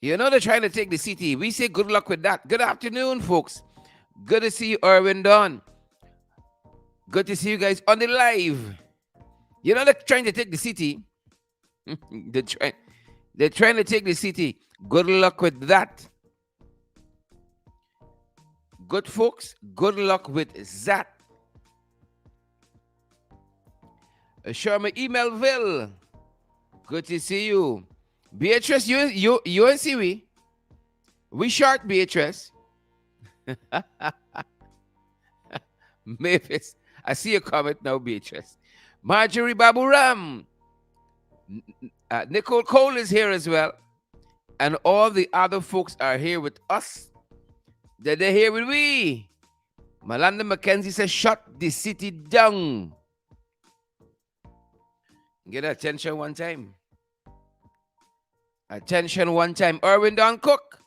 You know they're trying to take the city. We say good luck with that. Good afternoon, folks. Good to see you, Irwin Don. Good to see you guys on the live. You know they're trying to take the city. they're, trying, they're trying to take the city. Good luck with that. Good folks, good luck with that. Show me emailville. Good to see you. Beatrice, you and Siwi. We short Beatrice. Mavis, I see a comment now, Beatrice. Marjorie Baburam. Nicole Cole is here as well. And all the other folks are here with us. They're here with we. Malanda McKenzie says, shut the city down. Get attention one time. Attention one time. Irwin Don Cook.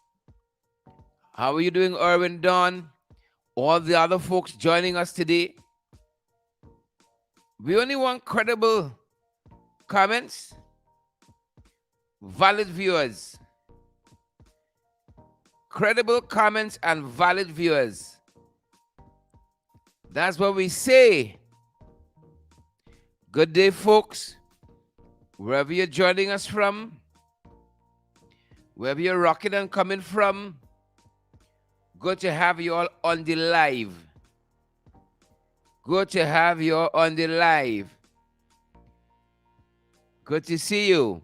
How are you doing, Irwin Don? All the other folks joining us today. We only want credible comments, valid viewers. Credible comments and valid viewers. That's what we say. Good day, folks. Wherever you're joining us from, wherever you're rocking and coming from, good to have you all on the live. Good to have you all on the live. Good to see you.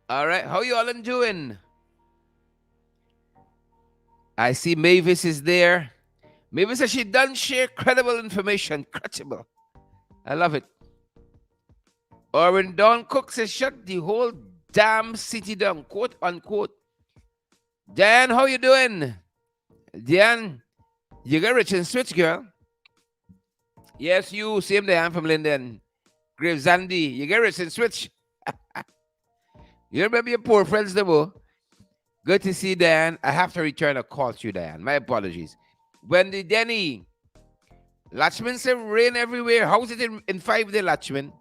All right, how you all doing? I see Mavis is there. Mavis says she done share credible information. Credible. I love it. Orrin Don Cook says shut the whole damn city down, quote unquote. Dan, how you doing? Dan, you got rich and switch, girl. Yes, you. Same day, I'm from Linden. Grave Zandy, you get rich and switch. You remember your poor friends, though? Good to see Dan. I have to return a call to you, Dan. My apologies. Wendy Denny. Latchman said rain everywhere. How's it in 5 day, Latchman?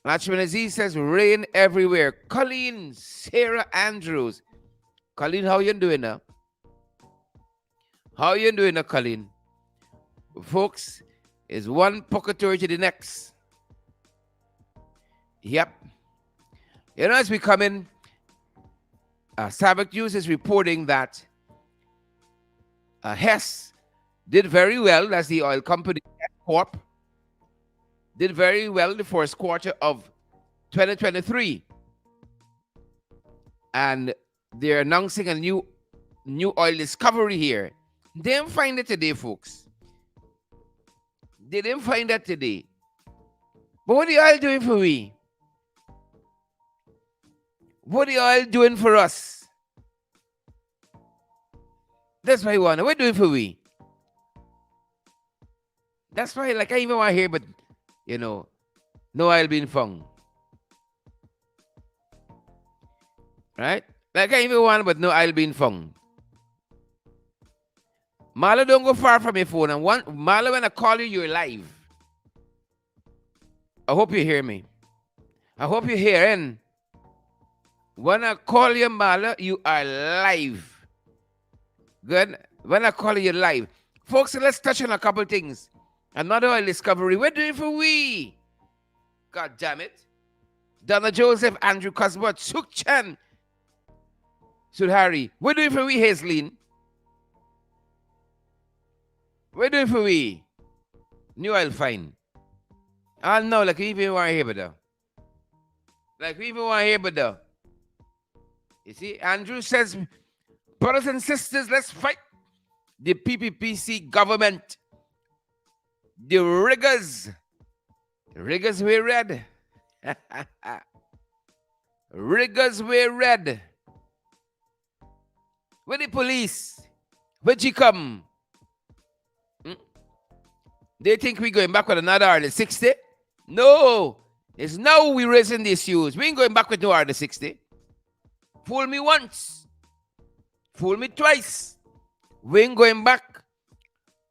Latchman Aziz says rain everywhere. Colleen, Sarah Andrews. Colleen, how you doing now? How you doing now, Colleen? Folks, is one purgatory to the next. Yep. You know, as we come in, Sabbath News is reporting that Hess did very well. That's the oil company, Corp. Did very well the first quarter of 2023. And they're announcing a new oil discovery here. They didn't find it today, folks. They didn't find that today. But what are the oil doing for we? What are the oil doing for us? That's why I wonder. What are doing for we? That's why, like, I even want to hear, but, you know, no oil being found. Right? Like, I even want, but no oil being found. Marla, don't go far from your phone. And Marla, when I call you, you're live. I hope you hear me. I hope you're hearing. When I call you, Marla, you are live. Good? When I call you, you're live. Folks, let's touch on a couple things. Another oil discovery. We're doing for we. God damn it. Donna Joseph, Andrew Cuthbert, Suk Chan, Sudhari. We're doing for we, Hazeline. We're doing for we. New oil fine. I know, like we even want to hear about that. Like we even want to hear about that. You see, Andrew says, brothers and sisters, let's fight the PPPC government. The riggers. The riggers were red. Riggers were red. Where the police? Where'd you come? They think we're going back with another Article 60? No. It's now we're raising the issues. We ain't going back with no Article 60. Fool me once. Fool me twice. We ain't going back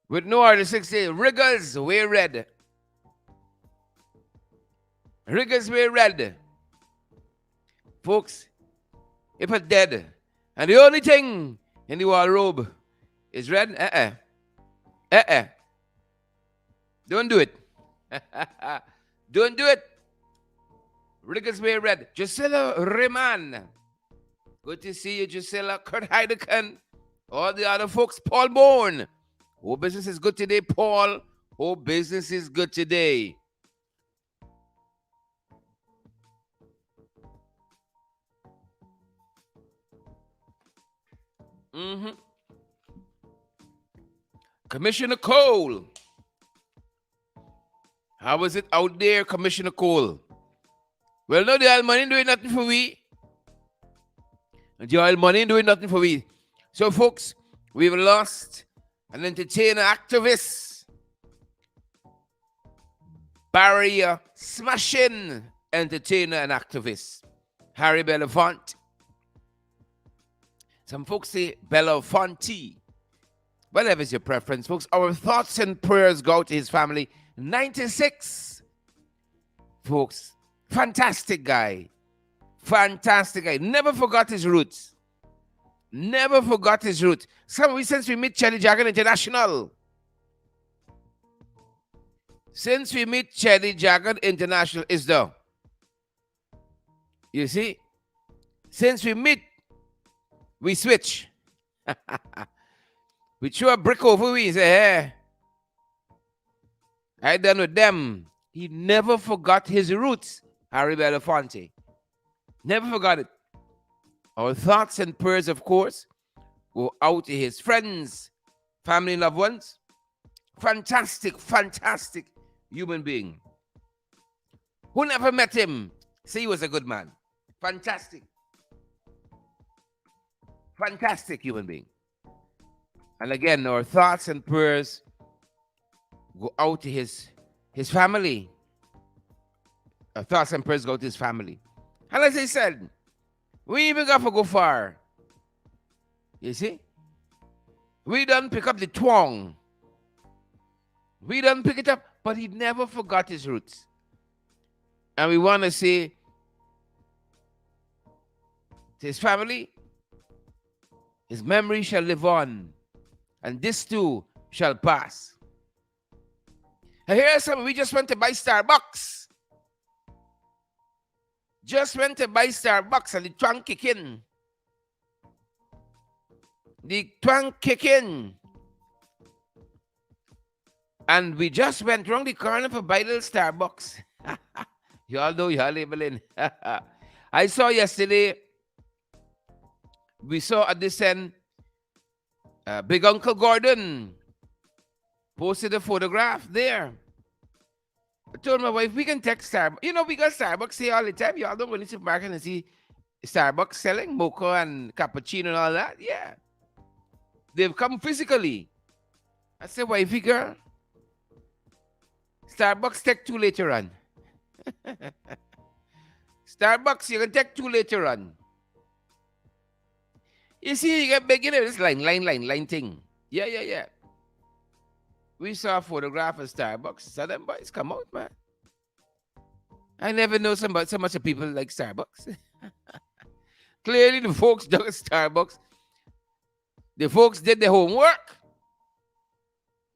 with no Article 60. Riggers, we're red. Riggers, we're red. Folks, if it's dead, and the only thing in the wardrobe is red, don't do it. Don't do it. Rickettsbury Red. Drusilla Riemann. Good to see you, Drusilla. Kurt Heideken. All the other folks. Paul Bourne. Whole business is good today, Paul. Whole business is good today. Commissioner Cole. How is it out there, Commissioner Cole? Well, no, the oil money doing nothing for we. The oil money doing nothing for we. So, folks, we've lost an entertainer activist, barrier smashing entertainer and activist, Harry Belafonte. Some folks say Belafonte. Whatever's your preference, folks. Our thoughts and prayers go out to his family. 96. Folks, fantastic guy. Fantastic guy. Never forgot his roots. Never forgot his roots. Since we meet Chelly Jagan International. Since we meet Chelly Jagan International is the. You see? Since we meet, we switch. We threw a brick over we and say, hey, I done with them. He never forgot his roots, Harry Belafonte. Never forgot it. Our thoughts and prayers, of course, go out to his friends, family, loved ones. Fantastic, fantastic human being. Who never met him, say he was a good man. Fantastic. Fantastic human being. And again, our thoughts and prayers go out to his family. Our thoughts and prayers go to his family. And as I said, we even got to go far. You see? We done pick up the twang. We done pick it up, but he never forgot his roots. And we want to say to his family, his memory shall live on. And this too shall pass. And here are some. We just went to buy Starbucks. Just went to buy Starbucks and the twang kick in. The twang kick in. And we just went round the corner for buy little Starbucks. You all know y'all labeling. I saw yesterday, we saw at this end, Big Uncle Gordon posted a photograph there. I told my wife, we can text Starbucks. You know, we got Starbucks here all the time. Y'all don't go to the supermarket and see Starbucks selling mocha and cappuccino and all that. Yeah. They've come physically. I said, wifey girl, Starbucks take two later on. Starbucks, you can take two later on. You see, you get big, you know, this line thing. Yeah. We saw a photograph of Starbucks. So them boys come out, man. I never know so much of people like Starbucks. Clearly, the folks dug at Starbucks. The folks did their homework.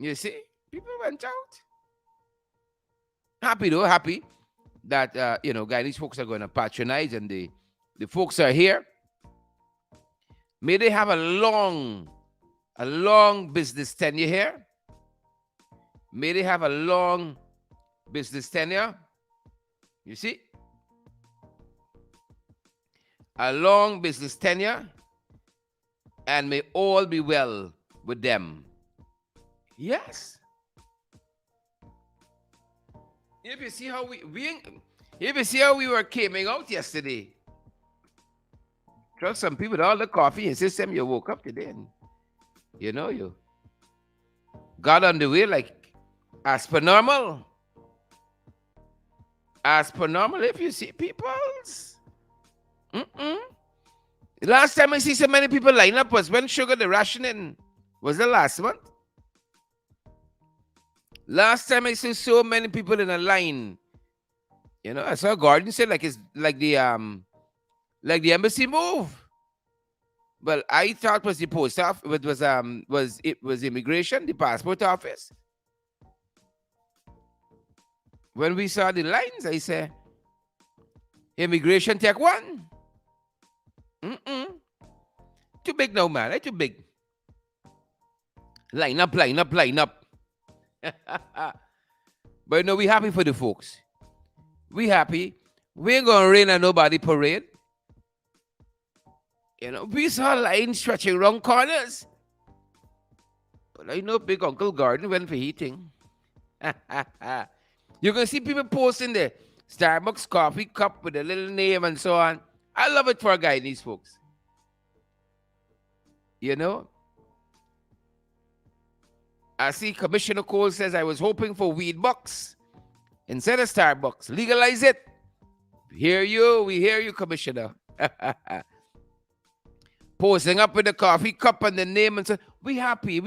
You see, people went out. Happy though, happy that, guys, these folks are going to patronize and the folks are here. May they have a long business tenure here. May they have a long business tenure. You see? A long business tenure. And may all be well with them. Yes. If you see how we were coming out yesterday. Trust some people, all the coffee and system, you woke up today and, you got on the way like as per normal. As per normal, if you see people's. The last time I see so many people line up was when Sugar the rationing was the last month. Last time I saw so many people in a line. I saw Gordon say like the embassy move. Well, I thought was the post office. It was immigration, the passport office. When we saw the lines, I said, immigration take one. Too big now, man. Too big. Line up, line up, line up. But no, we happy for the folks. We happy. We ain't gonna rain on nobody parade. We saw lines stretching around corners. But I know Big Uncle Gordon went for heating. You're gonna see people posting the Starbucks coffee cup with a little name and so on. I love it for a guy, these folks. I see Commissioner Cole says, I was hoping for weed box instead of Starbucks. Legalize it. We hear you, Commissioner. Posting up with the coffee cup and the name and say, we happy.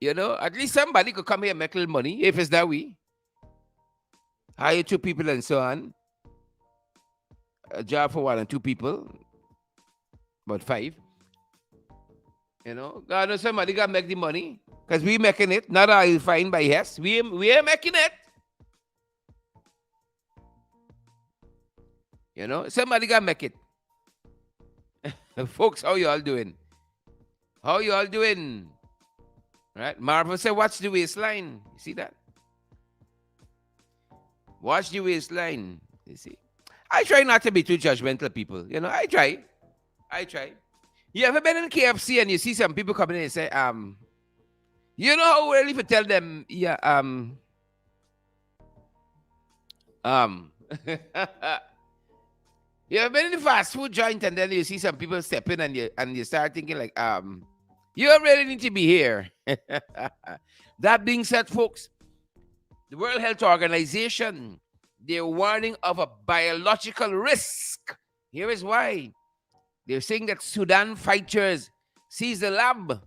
At least somebody could come here and make a little money, if it's that way. Hire 2 people and so on. A job for 1 and 2 people. About 5. God knows somebody got to make the money. Because we making it. Not all fine by yes. We are making it. Somebody got to make it. Folks, how you all doing? Right? Marvel said, watch the waistline. You see that? Watch the waistline. You see? I try not to be too judgmental, people. I try. You ever been in KFC and you see some people coming in and say, you know how early to tell them, yeah, you ever been in the fast food joint and then you see some people step in and you start thinking like, you really need to be here. That being said, folks, the World Health Organization, they're warning of a biological risk. Here is why. They're saying that Sudan fighters seized a lab.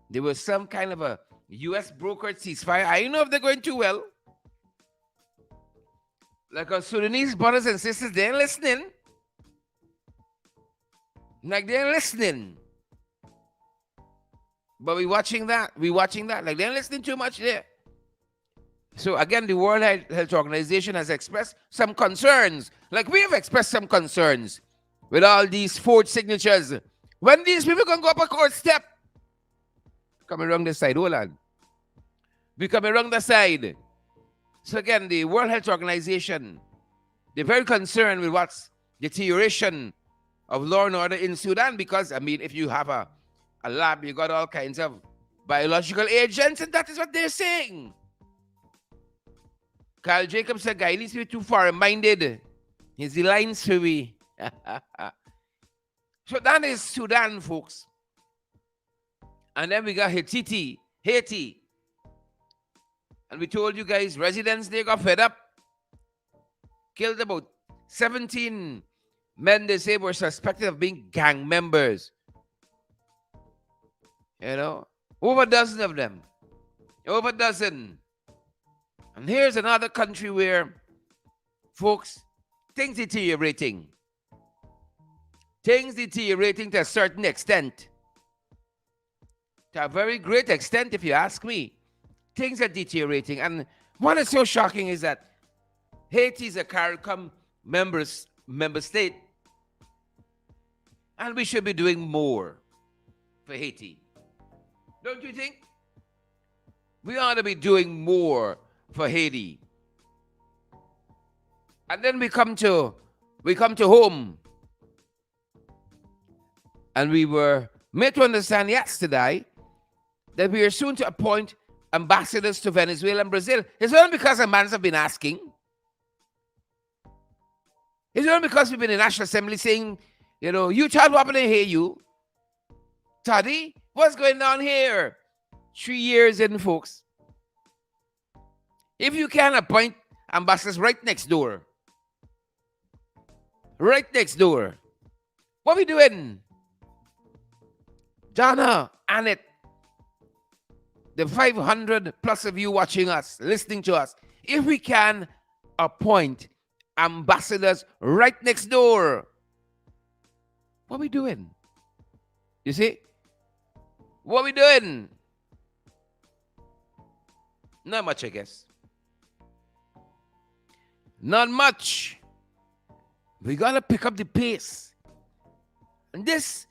There was some kind of a U.S. brokered ceasefire. I don't know if they're going too well. Like our Sudanese brothers and sisters, they ain't listening. Like they ain't listening. But we watching that. Like they ain't listening too much there. So again, the World Health Organization has expressed some concerns. Like we have expressed some concerns with all these forged signatures. When these people can go up a court step? Coming around the side, hold on. We coming around the side. So again, the World Health Organization, they're very concerned with what's deterioration of law and order in Sudan because, if you have a lab, you got all kinds of biological agents, and that is what they're saying. Carl Jacobs said, guy needs to be too far-minded. He's the lines for we. So that is Sudan, folks. And then we got Haiti. And we told you guys, residents, they got fed up. Killed about 17 men, they say, were suspected of being gang members. Over a dozen of them. Over a dozen. And here's another country where, folks, things deteriorating. Things deteriorating to a certain extent. To a very great extent, if you ask me. Things are deteriorating. And what is so shocking is that Haiti is a CARICOM member state. And we should be doing more for Haiti. Don't you think? We ought to be doing more for Haiti. And then we come to home. And we were made to understand yesterday that we are soon to appoint ambassadors to Venezuela and Brazil. It's not because Americans have been asking. It's not because we've been in the National Assembly saying, you child, what happening here, you? Toddy, what's going on here? 3 years in, folks. If you can appoint ambassadors right next door. What are we doing? Donna, Annette, the 500 plus of you watching us, listening to us, if we can appoint ambassadors right next door. What we doing? You see? What we doing? Not much, I guess. Not much. We gotta pick up the pace. And this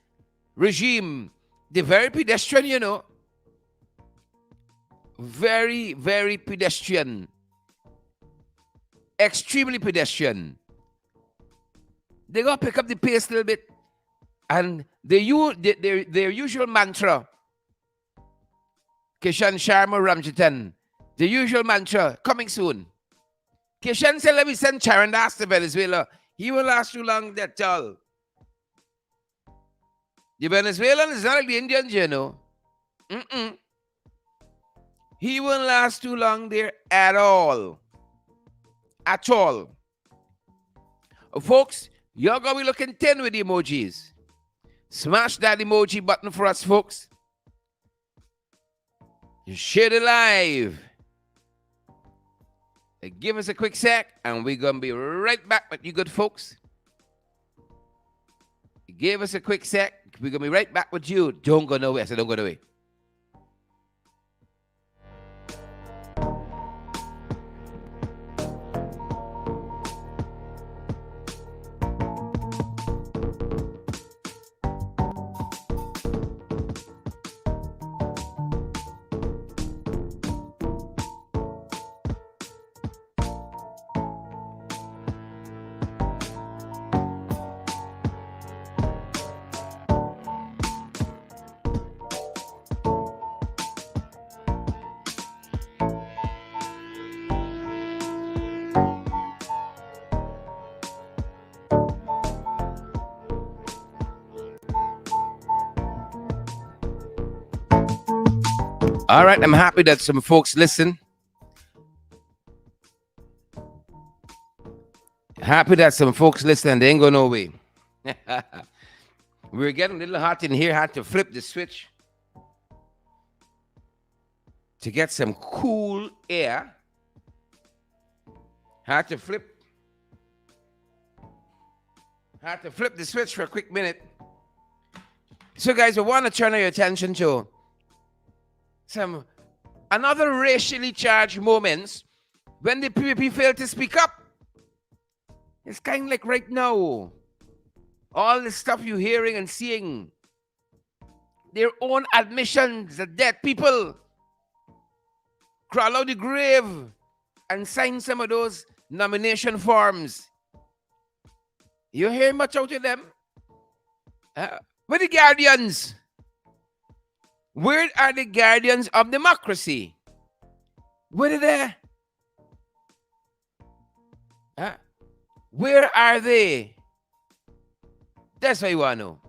regime, they're very pedestrian, you know. Very, very pedestrian. Extremely pedestrian. They gotta pick up the pace a little bit. And their usual mantra, Kishan Sharma Ramjitan, the usual mantra, coming soon. Kishan said, let me send Charandas to Venezuela. He won't last too long, that's all. The Venezuelan is not like the Indians, you know. He won't last too long there at all. At all. Folks, you're going to be looking 10 with the emojis. Smash that emoji button for us, folks. You share it live. Give us a quick sec, and we're going to be right back with you good folks. Give us a quick sec. We're going to be right back with you. Don't go nowhere. So don't go nowhere. All right, I'm happy that some folks listen. Happy that some folks listen and they ain't going no way. We're getting a little hot in here. Had to flip the switch to get some cool air. Had to flip the switch for a quick minute. So guys, we want to turn your attention to some another racially charged moments when the PPP failed to speak up. It's kind of like right now, all the stuff you're hearing and seeing, their own admissions that dead people crawl out the grave and sign some of those nomination forms. You hear much out of them? Where the guardians? Where are the guardians of democracy? Where are they? Where are they? That's what you want to know.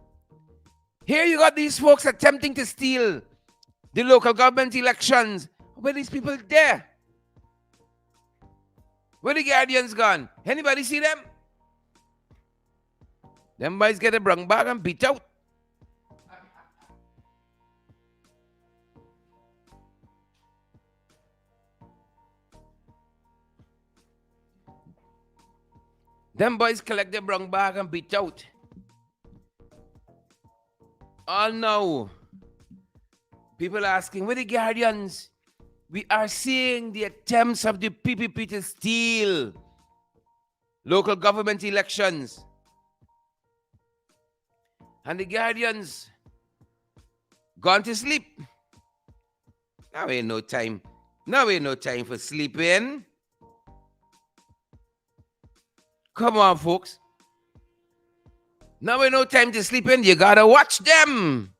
Here you got these folks attempting to steal the local government elections. Where are these people there? Where the guardians gone? Anybody see them? Them boys get a brung back and beat out. Them boys collect their brung bag and beat out. All now, people asking, where the guardians? We are seeing the attempts of the PPP to steal local government elections. And the guardians gone to sleep. Now ain't no time. Now ain't no time for sleeping. Come on, folks. Now ain't no time to sleep in. You gotta watch them.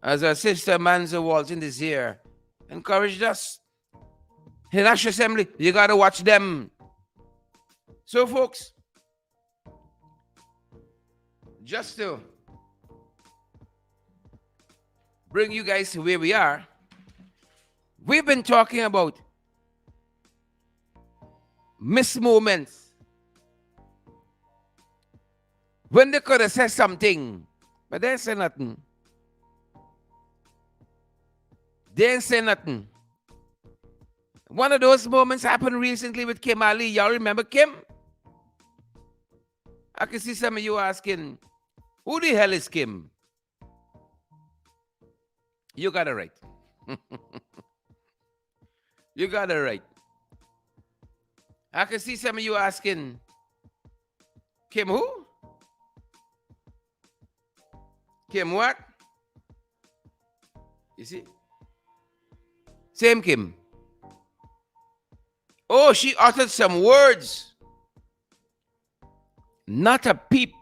As our sister Manzo Walton this year encouraged us in National Assembly, you gotta watch them. So, folks, just to bring you guys to where we are, we've been talking about missed moments when they could have said something, but they ain't say nothing. They ain't say nothing. One of those moments happened recently with Kim Ali. Y'all remember Kim? I can see some of you asking, who the hell is Kim? You got it right. You got it right. I can see some of you asking, Kim who? Kim what? You see? Same Kim. Oh, she uttered some words. Not a peep.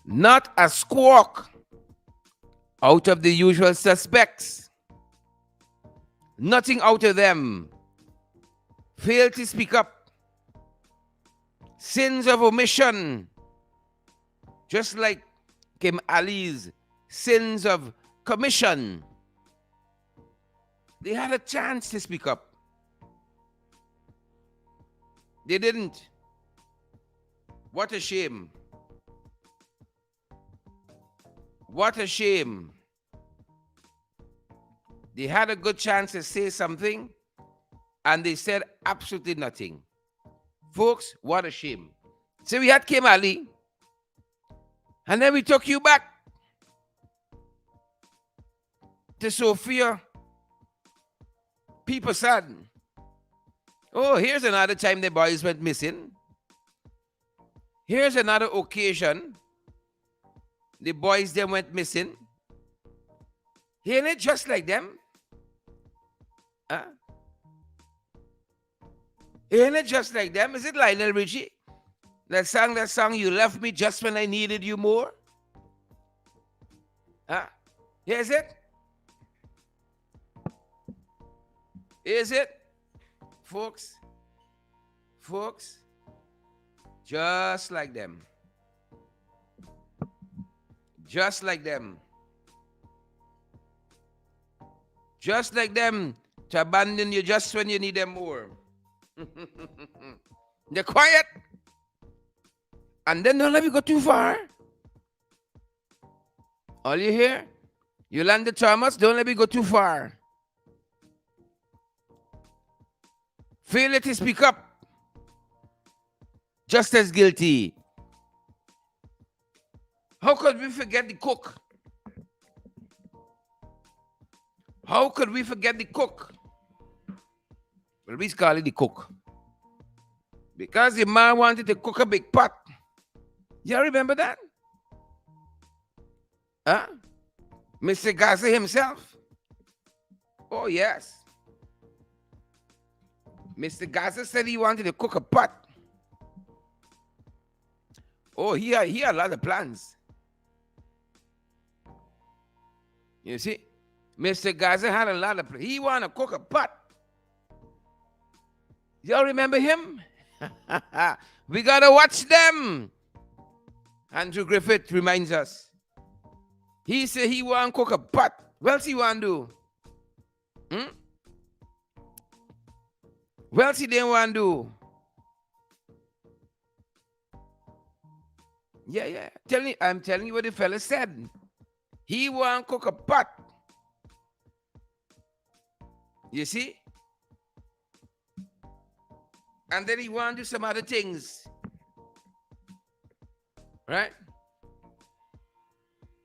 Not a squawk. Out of the usual suspects. Nothing out of them. Failed to speak up. Sins of omission. Just like Kim Ali's sins of commission. They had a chance to speak up. They didn't. What a shame. What a shame. They had a good chance to say something, and they said absolutely nothing. Folks, what a shame. So we had Kim Ali, and then we took you back to Sophia. People sad. Oh, here's another time the boys went missing. Here's another occasion the boys then went missing. Ain't it just like them? Huh? Ain't it just like them? Is it Lionel Richie that sang that song, You Left Me Just When I Needed You More? Huh? Is it? Is it? Folks, just like them. Just like them. Just like them to abandon you just when you need them more. They're quiet. And then don't let me go too far. All you hear? Yolanda Thomas, don't let me go too far. Failure to speak up. Just as guilty. How could we forget the cook? How could we forget the cook? Well, we call it the cook. Because the man wanted to cook a big pot. Y'all remember that? Huh? Mr. Gaza himself? Oh, yes. Mr. Gaza said he wanted to cook a pot. Oh, he had a lot of plans. You see? Mr. Gaza had a lot of plans. He wanted to cook a pot. Y'all remember him? We got to watch them. Andrew Griffith reminds us. He said he want to cook a pot. What else he want to do? What else he didn't want to do? Yeah. I'm telling you what the fella said. He want to cook a pot. You see? And then he want to do some other things. Right?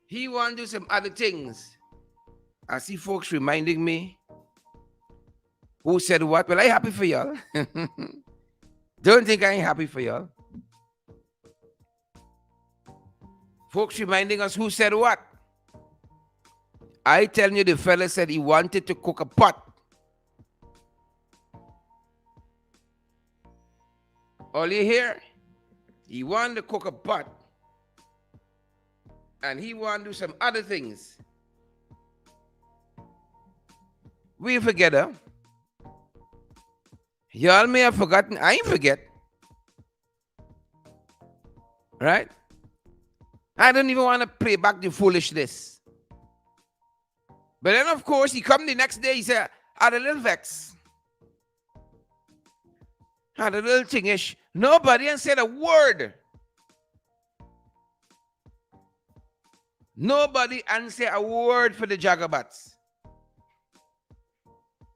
He want to do some other things. I see folks reminding me. Who said what? Well, I'm happy for y'all. Don't think I ain't happy for y'all. Folks reminding us who said what. I tell you, the fella said he wanted to cook a pot. All you hear? He wanted to cook a pot. And he wanted to do some other things. We forget, huh? Y'all may have forgotten. I ain't forget. Right? I don't even want to play back the foolishness. But then, of course, he come the next day, he said, I had a little vex. Had a little thingish. Nobody and said a word. Nobody answered a word for the Jagabats.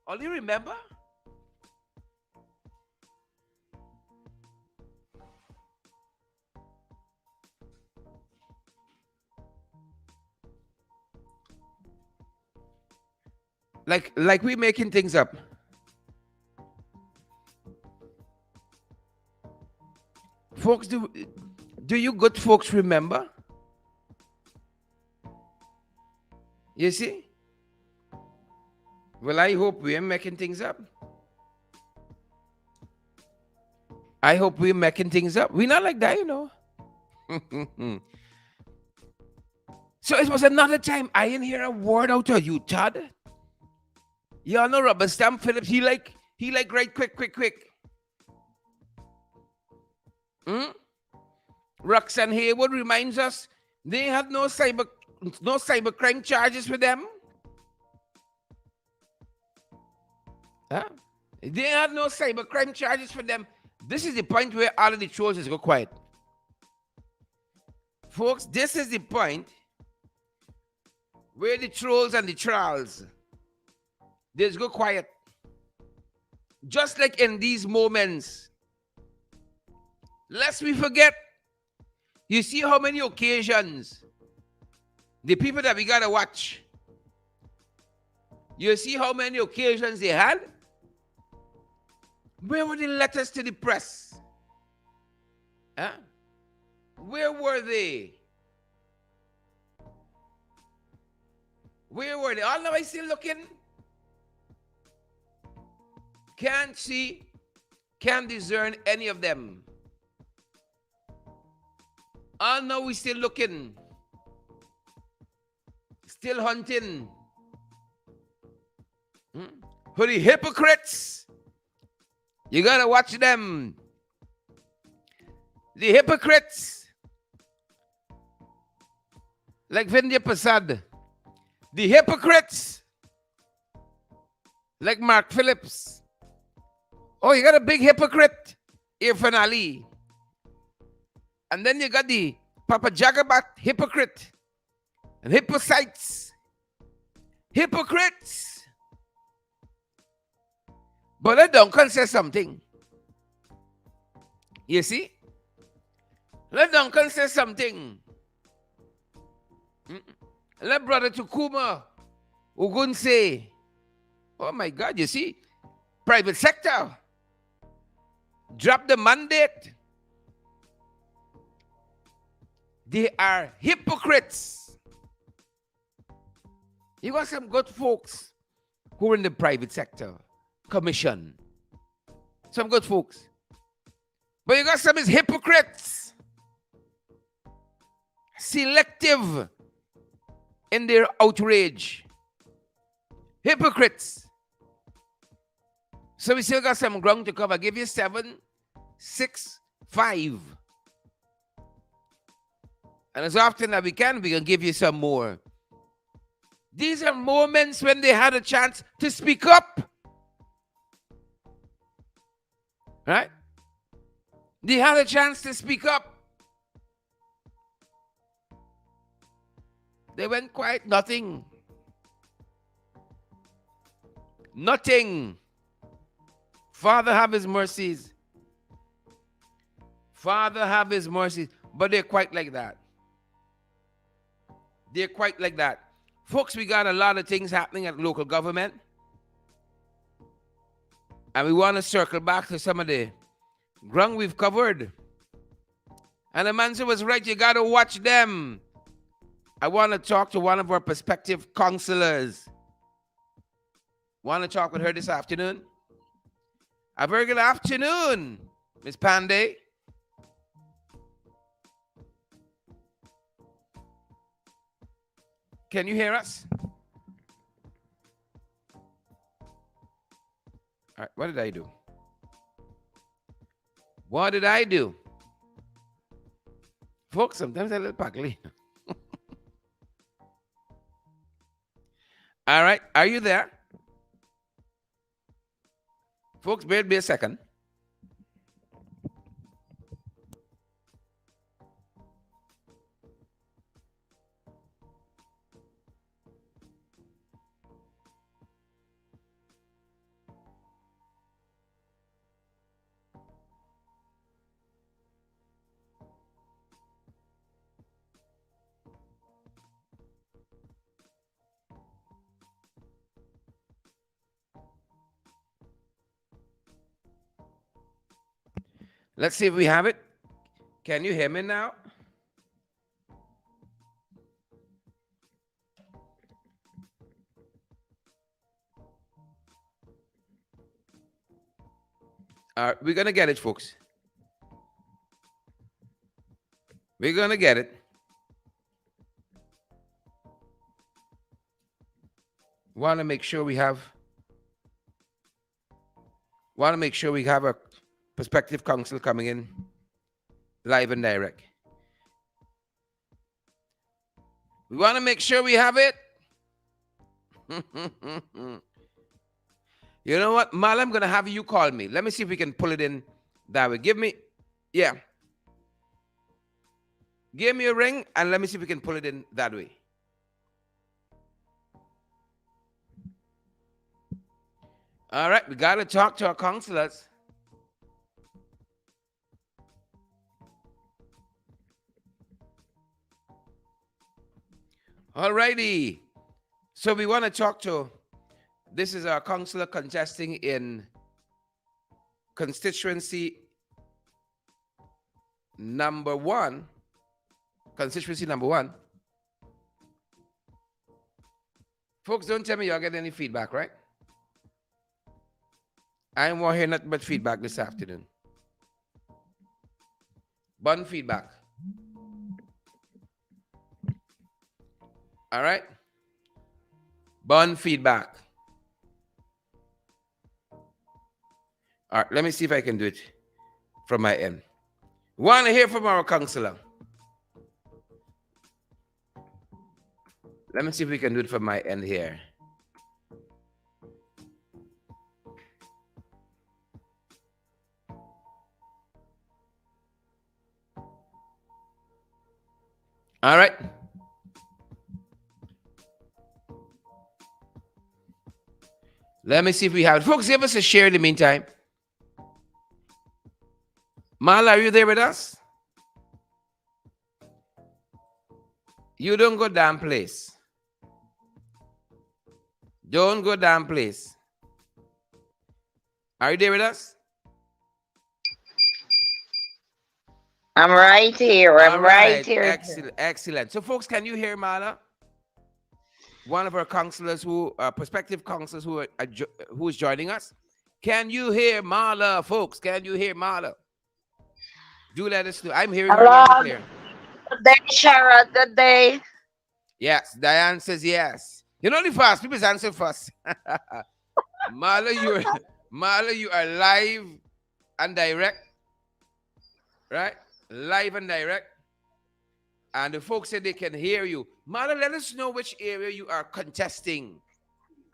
All you remember? Like we making things up. Folks, do you good folks remember? You see? Well, I hope we're making things up. I hope we're making things up. We're not like that, you know. So it was another time I didn't hear a word out of you, Todd. Y'all know Rubber Stamp Phillips. He like right quick. Roxanne Haywood reminds us they had no cybercrime charges for them. Huh? They had no cybercrime charges for them. This is the point where all of the trolls just go quiet. Folks, this is the point where the trolls and the trolls, they just go quiet. Just like in these moments. Lest we forget, you see how many occasions the people that we gotta watch, you see how many occasions they had? Where were the letters to the press? Huh? Where were they? Where were they? All now I still looking. Can't see, can't discern any of them. All now we still looking. Still hunting. For the hypocrites, you gotta watch them. The hypocrites, like Vindhya Prasad. The hypocrites, like Mark Phillips. Oh, you got a big hypocrite, Irfan Ali. And then you got the Papa Jagabat hypocrite. And hypocrites. Hypocrites. But let Duncan say something. You see? Let Duncan say something. Let Brother Tukuma Ugun say, oh my God, you see? Private sector. Drop the mandate. They are hypocrites. You got some good folks who are in the private sector. Commission. Some good folks. But you got some is hypocrites. Selective in their outrage. Hypocrites. So we still got some ground to cover. Give you 7, 6, 5. And as often as we can give you some more. These are moments when they had a chance to speak up. Right? They had a chance to speak up. They went quiet. Nothing. Nothing. Father have his mercies. Father have his mercies. But they're quite like that. They're quite like that. Folks, we got a lot of things happening at local government. And we want to circle back to some of the ground we've covered. And the man was right, you got to watch them. I want to talk to one of our prospective counselors. Want to talk with her this afternoon? A very good afternoon, Miss Pandey. Can you hear us? All right, what did I do? What did I do? Folks, sometimes I'm a little puggly. All right, are you there? Folks, bear with me a second. Let's see if we have it. Can you hear me now? We're gonna get it, folks. We're gonna get it. Want to make sure we have. Want to make sure we have a prospective council coming in live and direct. We want to make sure we have it. You know what, Mal? I'm gonna have you call me. Let me see if we can pull it in that way. Yeah, give me a ring and let me see if we can pull it in that way. All right, we got to talk to our councillors. All righty. So we want to talk to, this is our councillor contesting in constituency number one. Constituency number one. Folks, don't tell me you're getting any feedback, right? I ain't want to hear nothing but feedback this afternoon. Bun feedback. All right? Bun feedback. All right, let me see if I can do it from my end. Want to hear from our councillor. Let me see if we can do it from my end here. All right. Let me see if we have it. Folks, give us a share in the meantime. Mal, are you there with us? You don't go damn place. Don't go damn place. Are you there with us? I'm right here. I'm right here. Excellent, excellent. So, folks, can you hear Mala? One of our councillors, prospective councillors who is joining us. Can you hear Mala, folks? Can you hear Mala? Do let us know. I'm hearing her loud and clear. Good day, Shara. Good day. Yes, Diane says yes. You know the fast. People answer first. Mala, you are live and direct. Right? Live and direct. And the folks said they can hear you. Mala, let us know which area you are contesting.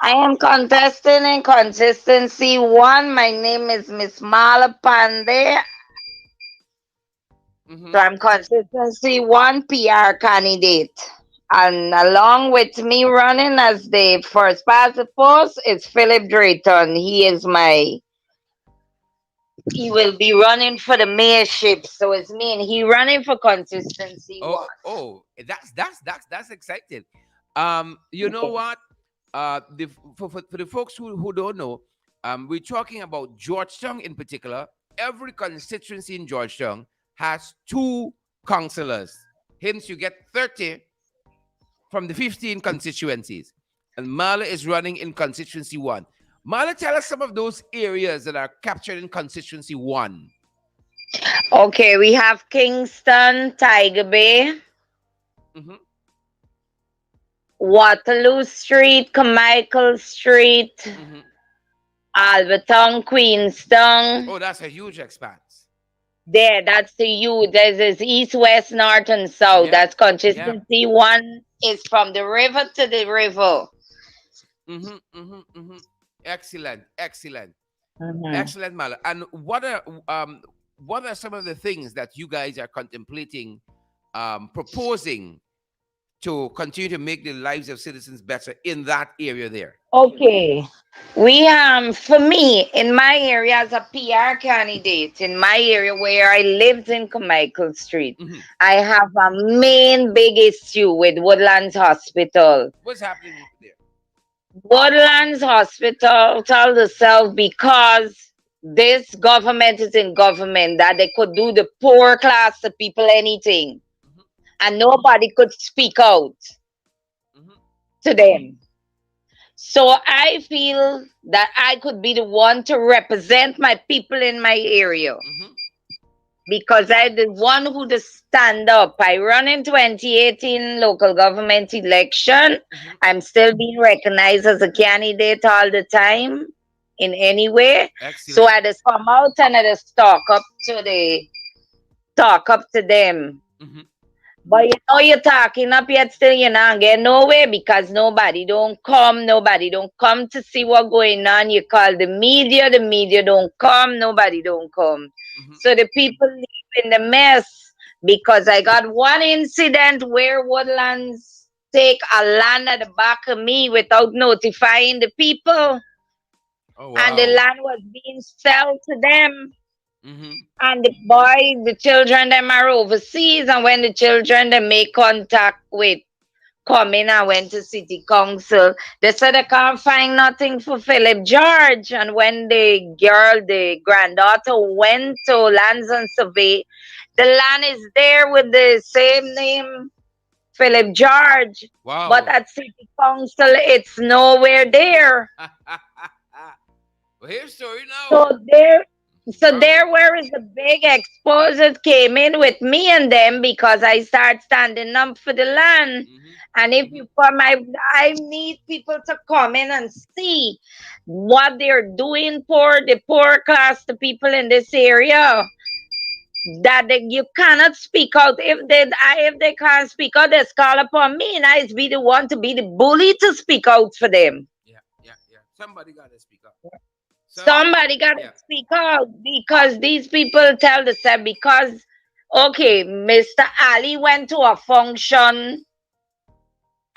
I am contesting in consistency one. My name is Miss Mala Pandey. Mm-hmm. So I'm consistency one PR candidate. And along with me running as the first past the post is Philip Drayton. He will be running for the mayorship. So it's me and he running for consistency one. Oh, that's exciting. You know what? For the folks who don't know, we're talking about Georgetown in particular. Every constituency in Georgetown has 2 councillors. Hence, you get 30 from the 15 constituencies. And Marla is running in constituency 1. Marla, tell us some of those areas that are captured in constituency 1. Okay, we have Kingston, Tiger Bay, Waterloo Street, Carmichael Street, Alberton, Queenstown. Oh, that's a huge expanse. There, that's the U. There's east, west, north, and south. Yeah. That's consistency 1 is from the river to the river. Excellent, excellent. Excellent, Mala. And what are some of the things that you guys are contemplating proposing to continue to make the lives of citizens better in that area there? Okay. We for me, in my area as a PR candidate, in my area where I lived in Carmichael Street, I have a main big issue with Woodlands Hospital. What's happening there? Woodlands Hospital told itself because this government is in government, that they could do the poor class, the people, anything, Mm-hmm. and nobody could speak out Mm-hmm. to them. So I feel that I could be the one to represent my people in my area, Mm-hmm. because I the one who to stand up. I run in 2018 local government election. Mm-hmm. I'm still being recognized as a candidate all the time in any way. So Excellent. I just come out and I just talk up to them. Mm-hmm. But you're talking up yet still you're not getting nowhere, because nobody don't come to see what going on. You call the media don't come, nobody don't come. Mm-hmm. So the people live in the mess, because I got one incident where Woodlands take a land at the back of me without notifying the people, Oh and the wow. land was being sold to them. Mm-hmm. And the children them are overseas, and when the children they make contact with coming and went to city council, they said they can't find nothing for Philip George. And when the granddaughter went to lands and survey, the land is there with the same name, Philip George, but Wow. at city council it's nowhere there. Well, here's story now. So there Wow. where is the big exposure came in with me and them, because I start standing up for the land. Mm-hmm. And if Mm-hmm. you come, I need people to come in and see what they're doing for the poor class, the people in this area. That you cannot speak out. If they can't speak out, they call upon me, and I be the one to be the bully to speak out for them. Yeah. Yeah. Yeah. Somebody got to speak up. Somebody. Somebody got to Yeah. speak out, because these people tell the same. Because, okay, Mr. Ali went to a function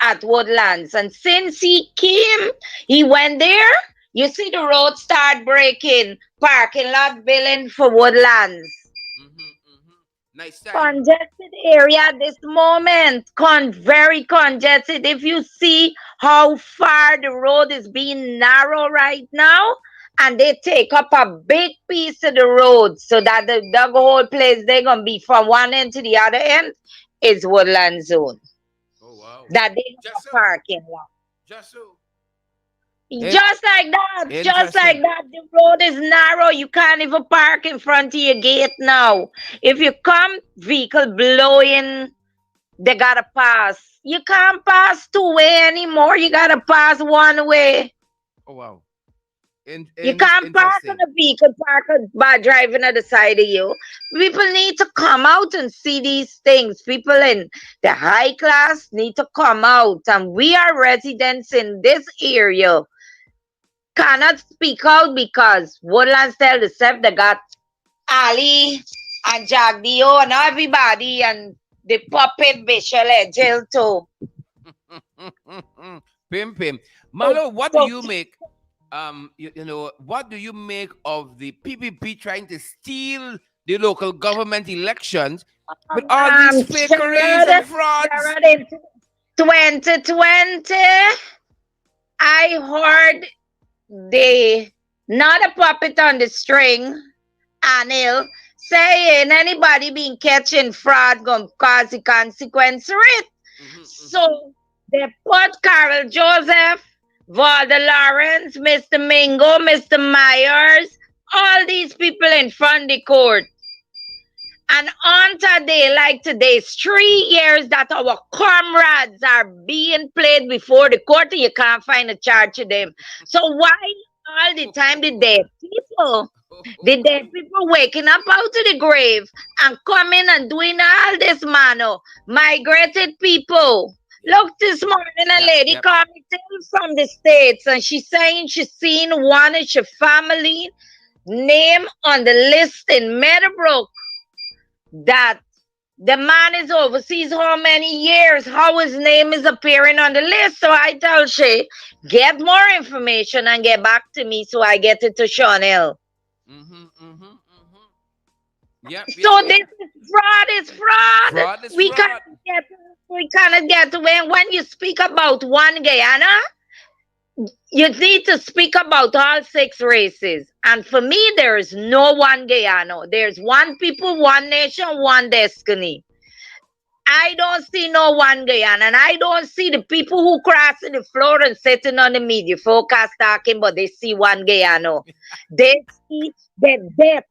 at Woodlands, and since he came, he went there. You see the road start breaking, parking lot billing for Woodlands. Mm-hmm. Mm-hmm. Nice time. Congested area this moment, very congested. If you see how far the road is being narrow right now, and they take up a big piece of the road, so that the whole place they're gonna be from one end to the other end is Woodland Zone, Oh wow. that they have Just a so. parking lot. Just so. In- Just like that, just like interesting. that. The road is narrow. You can't even park in front of your gate now. If you come, vehicle blowing, they gotta pass. You can't pass two way anymore. You gotta pass one way. Oh wow. You In can't park on interesting. a vehicle park by driving at the side of you. People need to come out and see these things. People in the high class need to come out, and we are residents in this area cannot speak out, because Woodlands tell the self they got Ali and Jagdio and everybody, and the puppet Bishel Angel too. Pim pim. So, Malo, what do so you make? You know, what do you make of the PPP trying to steal the local government elections with all these fakeries and frauds? Sherrod in 2020, I heard the not a puppet on the string, Anil, saying anybody being catching fraud gonna cause the consequence for it. Mm-hmm, mm-hmm. So they put Carol Joseph, Valda Lawrence, Mr. Mingo, Mr. Myers, all these people in front of the court. And on today, like today's 3 years that our comrades are being played before the court, and you can't find a charge of them. So why all the time the dead people waking up out of the grave and coming and doing all this mano? Migrated people. Yep, Look, this morning a yep, lady yep. called me from the States, and she's saying she's seen one of her family name on the list in Meadowbrook, that the man is overseas how many years, how his name is appearing on the list. So I tell Shay, get more information and get back to me, so I get it to Chanel. Mm-hmm, mm-hmm, mm-hmm. Yep, yep, So yep. this is fraud, is fraud. Fraud is We fraud. cannot get we cannot get when you speak about one Guyana, You need to speak about all six races. And for me, there is no one Guyana. There's one people, one nation, one destiny. I don't see no one Guyana, and I don't see the people who crossing the floor and sitting on the media focus talking, but they see one Guyana. They see the death.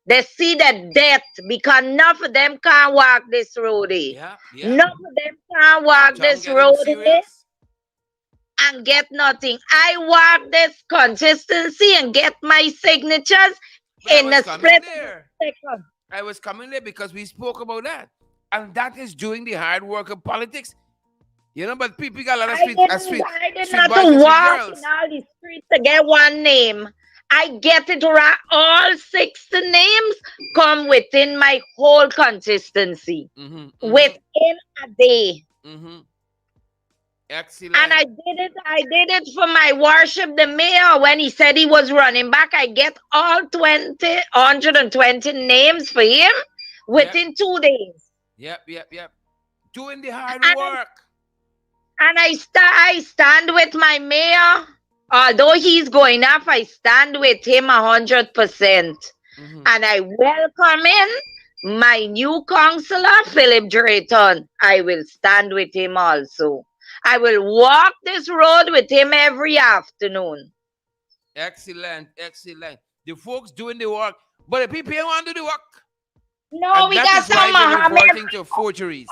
They see the death because none of them can't walk this road. Yeah, yeah. None of them can't The walk tongue this getting road serious. and get nothing. I walk this consistency and get my signatures But I in was a coming split there. second. I was coming there because we spoke about that. And that is doing the hard work of politics. You know, but people got a lot of I did sweet not boys and to sweet walk in girls. all the streets to get one name. I get it right. All 60 names come within my whole consistency. Mm-hmm, mm-hmm, Within a day. mm-hmm. And Excellent. I did it for my worship, the mayor, when he said he was running back. I get all 120 names for him Yep, within 2 days. yep. Doing the hard And work. I stand with my mayor. Although he's going up, I stand with him 100%. Mm-hmm. And I welcome in my new counselor, Philip Drayton. I will stand with him also. I will walk this road with him every afternoon. Excellent, excellent. The folks doing the work, but the people ain't want to do the work. No, And we that got is why some they're Muhammad. reverting to forgeries.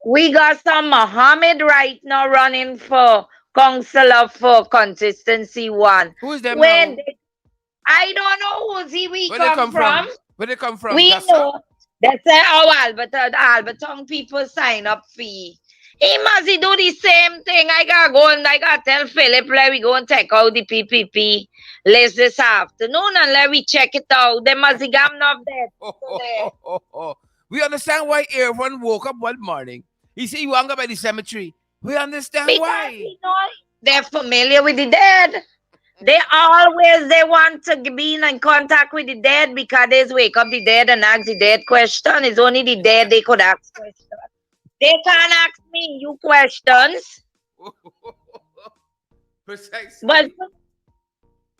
We got some Muhammad right now running for counselor for consistency one. Who is them When now? they, I don't know who's he we Where they come come from. from? Where they come from? We Gassa? know they say, oh, Alberton people sign up fee. He must do the same thing. I gotta go and I gotta tell Philip, let we go and take out the PPP list this afternoon and let we check it out. They must got enough there today. We understand why everyone woke up one morning. He said you hung up by the cemetery. We understand Because why. we know they're familiar with the dead. They want to be in contact with the dead because they wake up the dead and ask the dead question. It's only the dead they could ask questions. They can't ask me you questions. But Precisely.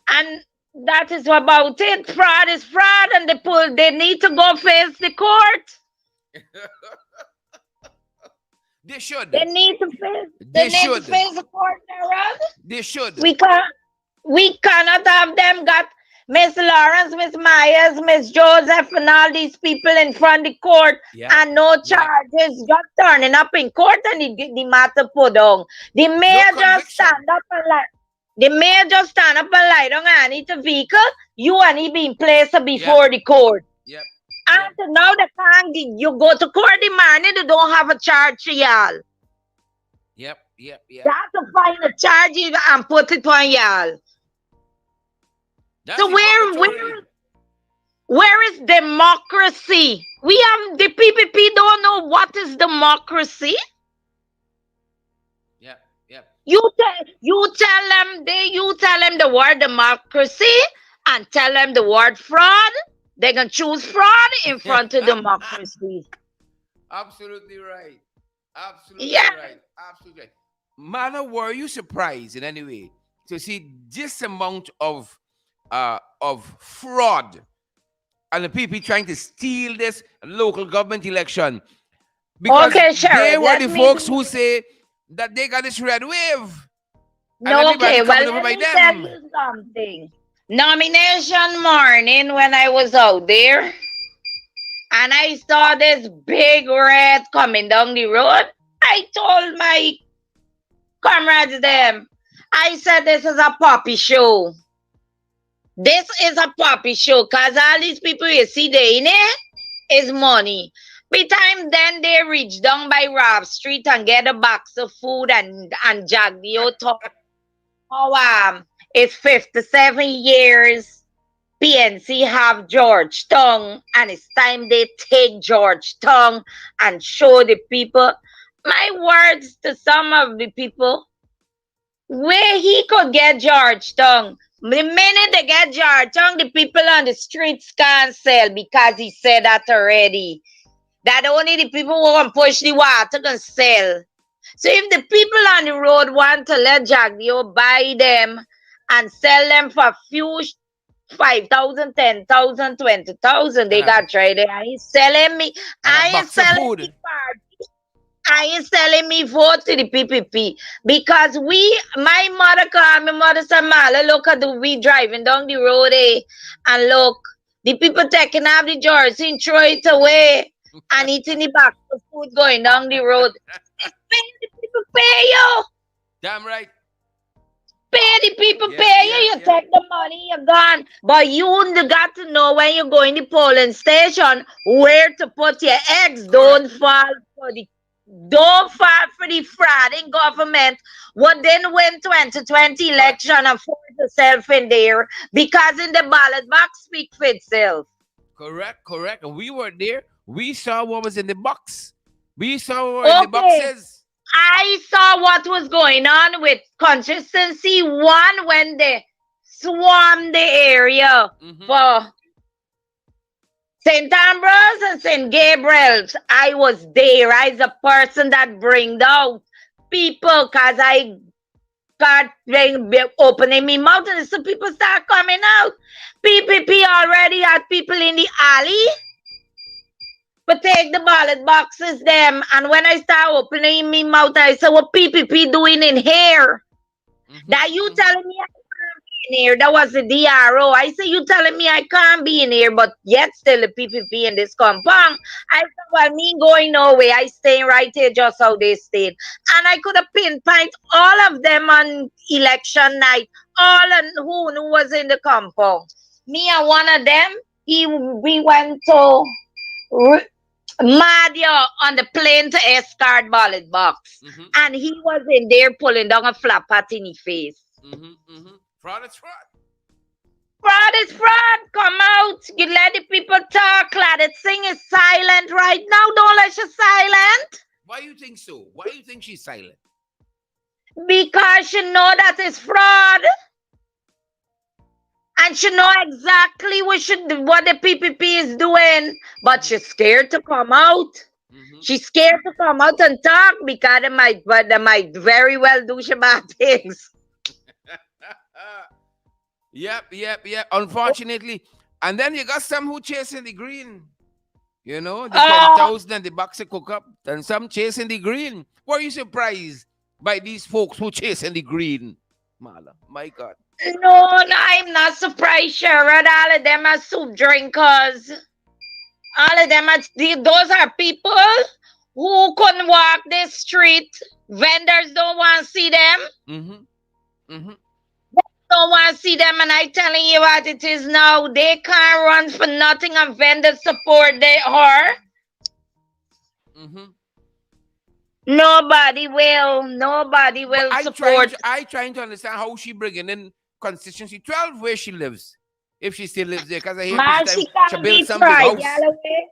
and that is about it. Fraud is fraud, and they need to go face the court. They They should. need to face. They They need to should. face the court, Darren. They should. We can't. We cannot have them got Miss Lawrence, Miss Myers, Miss Joseph, and all these people in front of the court Yep. and no Yep. charges just turning up in court and the matter put down. The No mayor just conviction. stand up and like the mayor just stand up and lie down and it's a vehicle. You and he being placed Yep. before the court. Yep. Yep. And now they can't you go to court the morning, they don't have a charge for y'all. Yep. They have to find a charge and put it on y'all. That's So the purgatory. where is democracy? We have the PPP don't know what is democracy. Yep. You tell them the word democracy and tell them the word fraud. They can choose fraud in front of democracy. Absolutely right. Absolutely Yeah. right. Absolutely right. Mana, were you surprised in any way to see this amount of fraud and the people trying to steal this local government election? Because Okay, they Sharon, were let the me folks who say that they got this red wave and no everybody okay, well coming over let by me tell them. you something. Nomination morning when I was out there and I saw this big red coming down the road, I told my comrades them, I said this is a puppy show. This is a puppy show because all these people you see there in it is money. By the time then they reach down by Rob Street and get a box of food and jag the auto. Oh, it's 57 years. PNC have Georgetown, and it's time they take Georgetown and show the people. My words to some of the people, where he could get Georgetown. The minute they get Georgetown, the people on the streets can't sell because he said that already. That only the people who can push the water can sell. So if the people on the road want to let Jagdeo buy them and sell them for few 5,000, 10,000, 20,000, they got tried. I ain't selling me. And a I ain't box of selling me food. for. I ain't selling me vote to the PPP because my mother called my mother said, Mala, look at we driving down the road, and look, the people taking off the jersey and throw it away and eating the box of food going down the road. The people pay you. Damn right. Pay the people Yeah, pay you, yeah, you yeah. take the money, you're gone. But you got to know when you go in the polling station where to put your eggs. Correct. Don't fall for the fraud in government. What then win 2020 Correct. election and force yourself in there because in the ballot box speak for itself. Correct. Correct. And we were there. We saw what was in the box. We saw what were in the Okay. boxes. I saw what was going on with consistency one when they swarmed the area Mm-hmm. for St. Ambrose and St. Gabriel's. I was there. I was a person that bring out people because I got opening me mouth and some people start coming out. PPP already had people in the alley. But take the ballot boxes them. And when I start opening me mouth, I say, what PPP doing in here? Mm-hmm. That you Mm-hmm. telling me in here. That was the DRO. I say, you telling me I can't be in here, but yet still the PPP in this Yeah. compound. I said, well, me going nowhere. I staying right here just how they stayed. And I could have pinpoint all of them on election night, all and who was in the compound. Me and one of them, we went to Madia on the plane to escort ballot box. Mm-hmm. And he was in there pulling down a flap hat in his face. Mm-hmm. Mm-hmm. Fraud is fraud. Fraud is fraud. Come out. You let the people talk. Let it sing is silent right now. Don't let you silent. Why you think so? Why you think she's silent? Because you know that is fraud. And she know exactly what the PPP is doing. But Mm-hmm. she's scared to come out. Mm-hmm. She's scared to come out and talk because they might very well do some bad things. Yep, yep, yep. Unfortunately. And then you got some who chasing the green. You know, the Uh, 10,000 and the box of cook up. And some chasing the green. Were you surprised by these folks who chasing the green? Mala, my God. no, I'm not surprised, Sherrod. All of them are soup drinkers. All of them are, those are people who couldn't walk this street. Vendors don't want to see them. Mm-hmm. Mm-hmm. Don't want to see them. And I telling you what it is now. They can't run for nothing and vendors support they are. Mm-hmm. Nobody will. Nobody But will support. I trying to understand how she bringing in constituency 12 where she lives. If she still lives there. Because I hear this Man, time she she can't built beat some big Troy house. Galloway.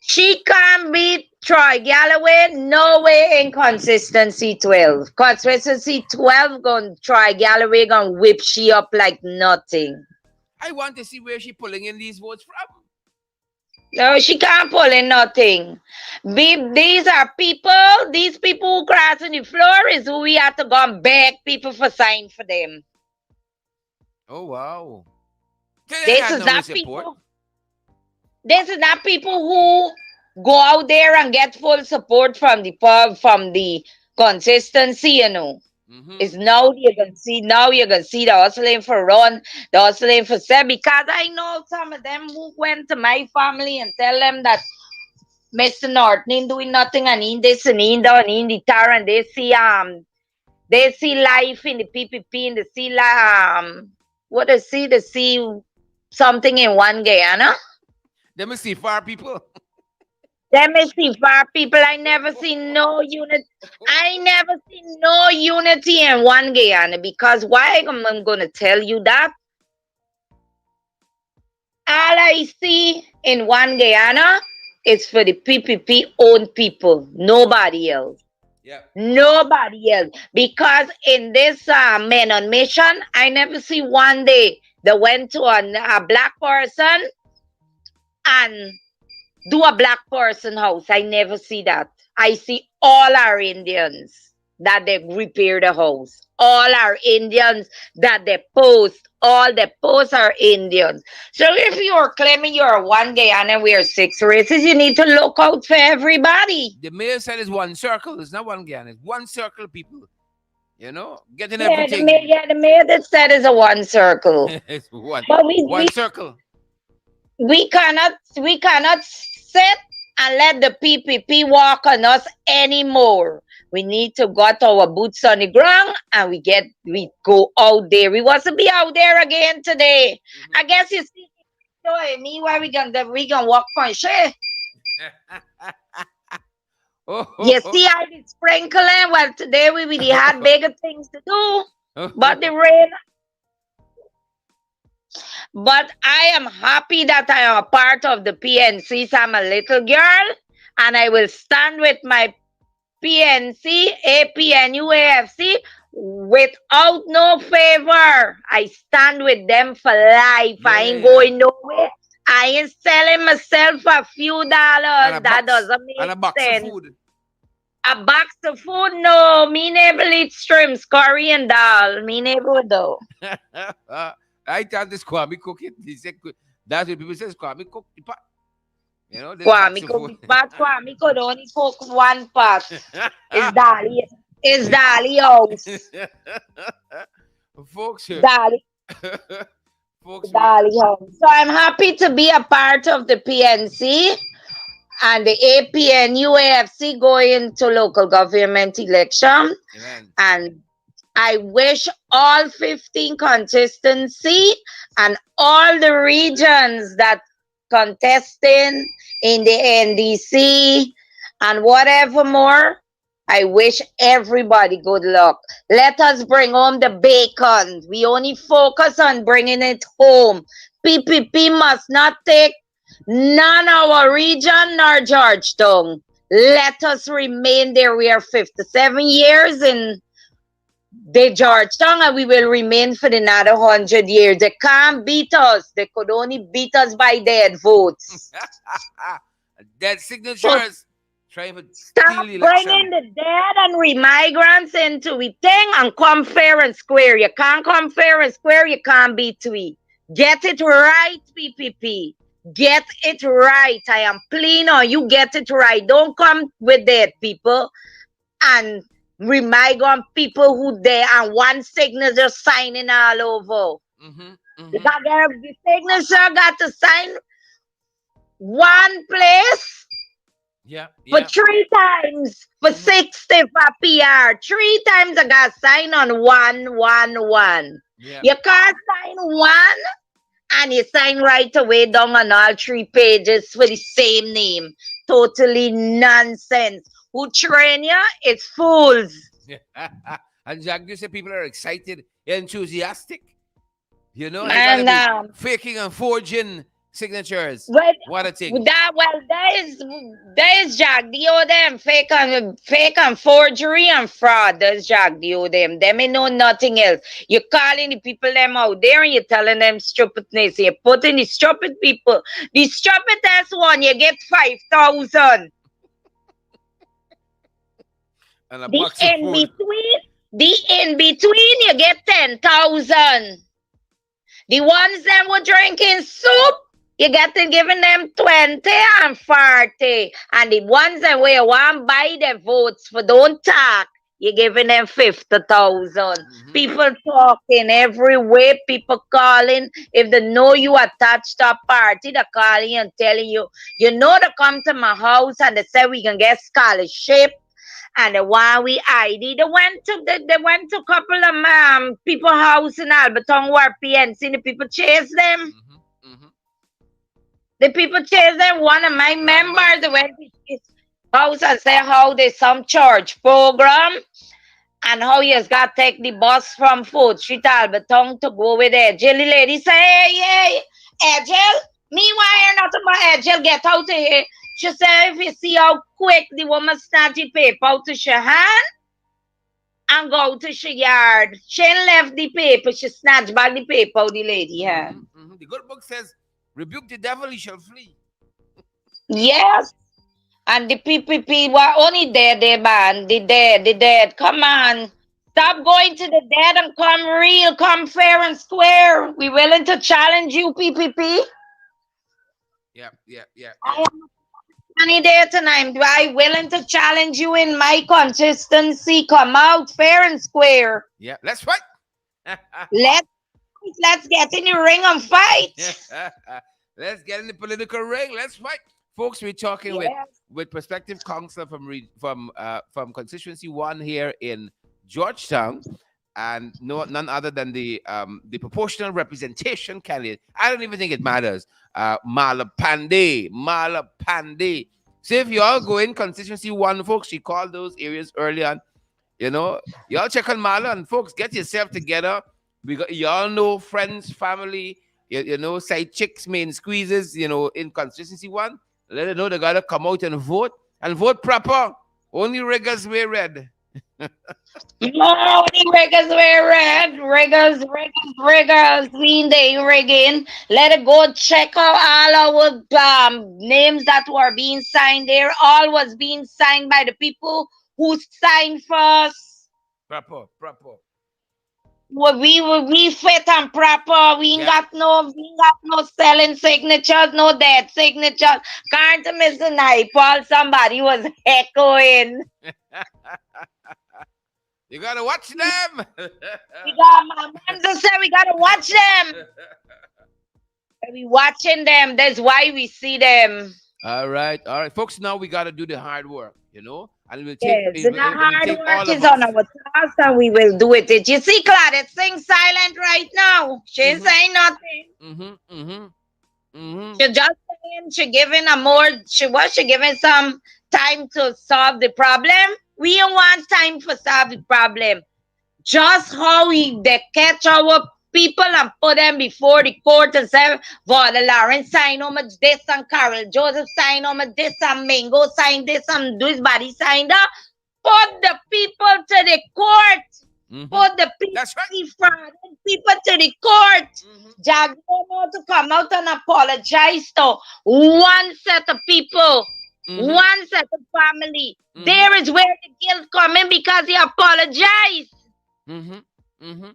She can't beat Troy Galloway. No way in consistency 12. Consistency 12 going Troy Galloway gonna whip she up like nothing. I want to see where she pulling in these votes from. No, she can't pull in nothing. These are people, these people who crossing the floor is who we have to go and beg people for sign for them. Oh, wow. So they This had is no not support. people. This is not people who go out there and get full support from the pub, from the consistency. Mm-hmm. It's now you can see the hustling for run, the hustling for sell. Because I know some of them who went to my family and tell them that Mr. Norton ain't doing nothing and in this and in that and in the tar and they see life in the PPP and they see what they see something in one Guyana. Let me see far people. Let me see far people. I never see no unit. I never see no unity in one Guyana because why I'm gonna tell you that all I see in one Guyana is for the PPP own people, nobody else. Yeah. Nobody else. Because in this men on mission, I never see one day they went to a black person and do a black person house. I never see that. I see all our Indians that they repair the house. All our Indians that they post. All the posts are Indians. So if you're claiming you're one Guyana and we are six races, you need to look out for everybody. The mayor said it's one circle. It's not one gang. It's one circle, people. Getting Yeah, everything. the mayor that said is a one circle. It's one. But One circle. we cannot sit and let the PPP walk on us anymore. We need to got our boots on the ground and we go out there. We want to be out there again today. I guess you see me where we gonna walk for sure. You see I be sprinkling. Well, today we really had bigger things to do. But the rain. But I am happy that I am a part of the PNC. So I'm a little girl, and I will stand with my PNC, APNU, AFC without no favor. I stand with them for life. I ain't Yeah. going nowhere. I ain't selling myself for a few And dollars. a That box. doesn't And a make box of sense. food. A box of food? No. Me never eat shrimps, curry, and dal. Me never do. I thought this Kwame cook it. He said, that's what people say. Kwame cook the pot. This box Kwame of could food. be bad. Kwame could only cook one pot. It's Dali. It's Dali house. Folks, Dali, folks, Dali house. So I'm happy to be a part of the PNC and the APN UAFC going to local government election. amen. And I wish all 15 consistency and all the regions that contesting in the NDC and whatever more. I wish everybody good luck. Let us bring home the bacon. We only focus on bringing it home. PPP must not take none our region nor Georgetown. Let us remain there. We are 57 years in the Georgetown and we will remain for another 100 years. They can't beat us. They could only beat us by dead votes. Dead So signatures. Trying to steal stop the bringing election. the dead and migrants into we thing and come fair and square. You can't come fair and square. You can't beat we. Get it right, PPP. Get it right. I am pleading on you. Get it right. Don't come with dead people and migrant people who there and one signature signing all over. Mm-hmm. Mm-hmm. The signature got to sign one place Yeah. for Yeah. 3 times for Mm-hmm. 60 for PR. 3 times I got sign on one. Yeah. You can't sign one and you sign right away down on all 3 pages for the same name. Totally nonsense. Who train you? It's fools. Yeah. And Jack, you say people are excited, enthusiastic, and they gotta And be faking and forging signatures. well, What a thing. that is Jack Dio them fake and forgery and fraud. That's Jack Dio them. They may know nothing else. You're calling the people them out there and you're telling them stupidness. You're putting the stupid people. The stupidest one you get 5,000. And a The box of in food. between, the in between you get 10,000. The ones that were drinking soup, you get to giving them 20 and 40. And the ones that where want buy their votes for don't talk, you're giving them 50,000. Mm-hmm. People talking every way, people calling. If they know you attached to a party, they're calling and telling you, they come to my house and they say we can get scholarship and the one we ID, they went to a couple of people house in Alberton where PNC, the people chase them. Mm-hmm. Mm-hmm. The people chase them. One of my Dynamite. members went to his house and say how there's some church program and how he has got to take the bus from 4th Street Alberton to go with Angel. The lady say, hey, Angel, meanwhile, not about Angel, get out of here. She said, if you see how quick the woman snatch the paper out of her hand and go to her yard, she ain't left the paper, she snatched back the paper out the lady hand. Mm-hmm. Mm-hmm. The good book says, rebuke the devil, he shall flee. Yes. And the PPP were only there, man. The dead. Come on. Yep. Stop going to the dead and come real, come fair and square. We willing to challenge you, PPP. Yep. Yep. Yep. I Yep. am a candidate and I'm willing to challenge you in my consistency. Come out fair and square. Yep. Let's fight. Let's let's get in the ring and fight. Let's get in the political ring. Let's fight, folks. We're talking Yes. with prospective councillor from constituency one here in Georgetown, and no none other than the proportional representation candidate. I don't even think it matters. Mala Pandey, Mala Pandey. So if you all go in constituency one, folks, she called those areas early on. You know, y'all check on Mala and folks, get yourself together. We got y'all know friends, family, you know, side chicks, main squeezes, you know, in constituency one. Let them know they gotta come out and vote proper. Only riggers wear red. No, the riggers were red. Riggers. They rigging. Let it go check out all our names that were being signed there. All was being signed by the people who signed first. Proper. We fit and proper. Yep. We ain't got no selling signatures, no dead signatures. Can't miss the night. Paul, somebody was echoing. You gotta watch them. We got my man just said we gotta watch them. We watching them. That's why we see them. All right, folks. Now we gotta do the hard work, you know, and Yes, and the it will hard take work all of is on us. our task, and we will do it. You see, Claudette sing silent right now. She ain't Mm-hmm. saying nothing. Mm-hmm. Mm-hmm. Mm-hmm. She just saying she giving a more. She giving some time to solve the problem. We don't want time for solve the problem. Just how they catch our people and put them before the court and say, Vaughn Lawrence sign how much this and Carol Joseph sign how much this and Mingo sign this and this body signed up. Put the people to the court. Mm-hmm. Put the That's right. people to the court. Mm-hmm. Jaguar to come out and apologize to one set of people, Mm-hmm. one set of family. Mm-hmm. There is where the guilt come in because he apologized. Mm-hmm. Mm-hmm.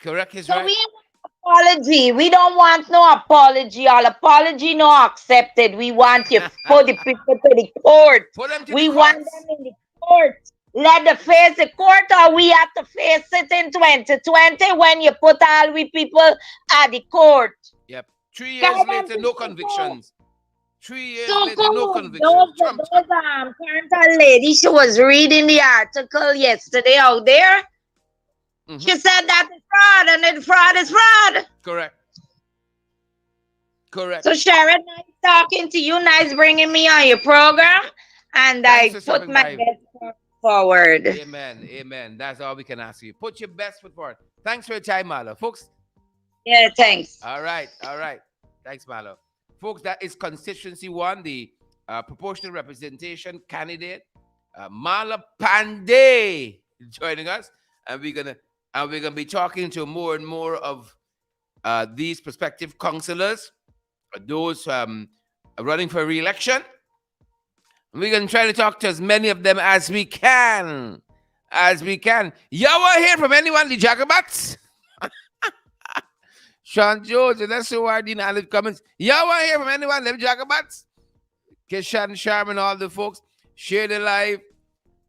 Correct is So right. we want apology. We don't want no apology. All apology no accepted. We want you put the people to the court. Put them to the We want courts. them in the court. Let them face the court, or we have to face it in 2020 when you put all we people at the court. Yep. 3 years Tell them later, to no Suku. convictions. 3 years later, no Suku. convictions. Trump time. Those Kanta lady, she was reading the article yesterday out there. Mm-hmm. She said that is fraud, and then fraud is fraud. Correct. Correct. So Sharon, nice talking to you. Nice bringing me on your program, and Thanks I for put stopping my by. best foot forward. Amen. Amen. That's all we can ask you. Put your best foot forward. Thanks for your time, Marlo. Folks, Yeah, thanks. all right. All right. Thanks, Marlo. Folks, that is constituency one, the proportional representation candidate, Marla Pandey, joining us. And we're gonna be talking to more and more of these prospective councillors, those running for re-election. We're gonna try to talk to as many of them as we can. As we can. Y'all want to hear from anyone, the Jacobats? Sean Jones and SORD in all the comments. Y'all want to hear from anyone, them Jacobats? Keshan Sharman, all the folks. Share the live.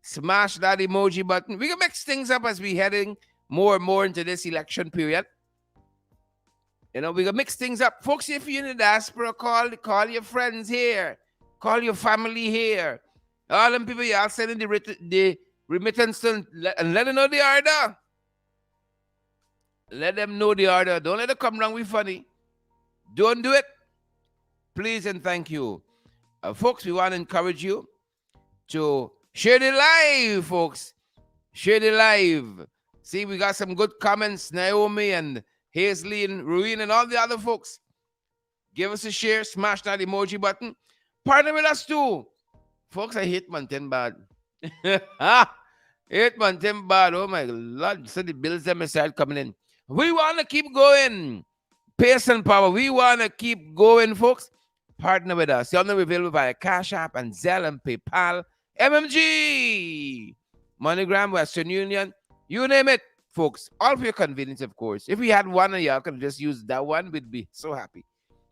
Smash that emoji button. We can mix things up as we heading more and more into this election period. You know, we can mix things up. Folks, if you're in the diaspora, call your friends here. Call your family here. All them people, y'all sending the remittance and let them know the order. Let them know the order. Don't let them come wrong with funny. Don't do it. Please and thank you. Folks, we want to encourage you to share the live, folks. Share the live. See, we got some good comments. Naomi and Hazley and Ruin and all the other folks. Give us a share. Smash that emoji button. Partner with us too. Folks, I hate man 10 bad. Hate man 10 bad. Oh my Lord. So the bills them start coming in. We want to keep going. Pace and power. We want to keep going, folks. partner with us. Y'all know we're available via Cash App and Zelle and PayPal. MMG, MoneyGram, Western Union, you name it, folks. All for your convenience, of course. If we had one of y'all could just use that one, we'd be so happy.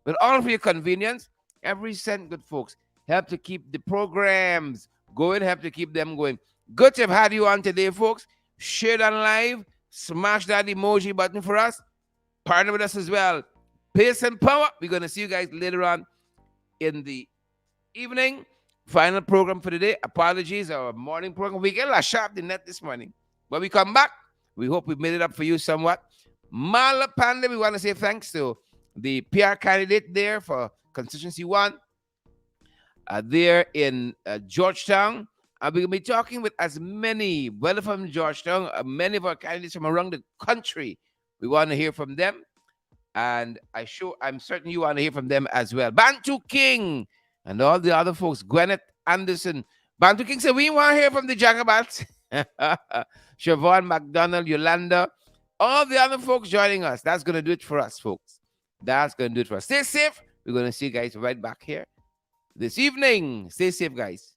But all for your convenience, every cent, good folks, help to keep the programs going, help to keep them going. Good to have had you on today, folks. Share that live, smash that emoji button for us. Partner with us as well. Pace and power. We're going to see you guys later on in the evening. Final program for the day. Apologies, our morning program. We get a lot sharp the net this morning. When we come back, we hope we made it up for you somewhat. Mala Panda, we want to say thanks to the PR candidate there for constituency 1 there in Georgetown. And we're going to be talking with as many, whether from Georgetown, many of our candidates from around the country. We want to hear from them. And I'm certain you want to hear from them as well. Bantu King and all the other folks. Gwyneth Anderson. Bantu King said, we want to hear from the Jagabats. Siobhan McDonald, Yolanda. All the other folks joining us. That's going to do it for us, folks. That's going to do it for us. Stay safe. We're going to see you guys right back here this evening. Stay safe, guys.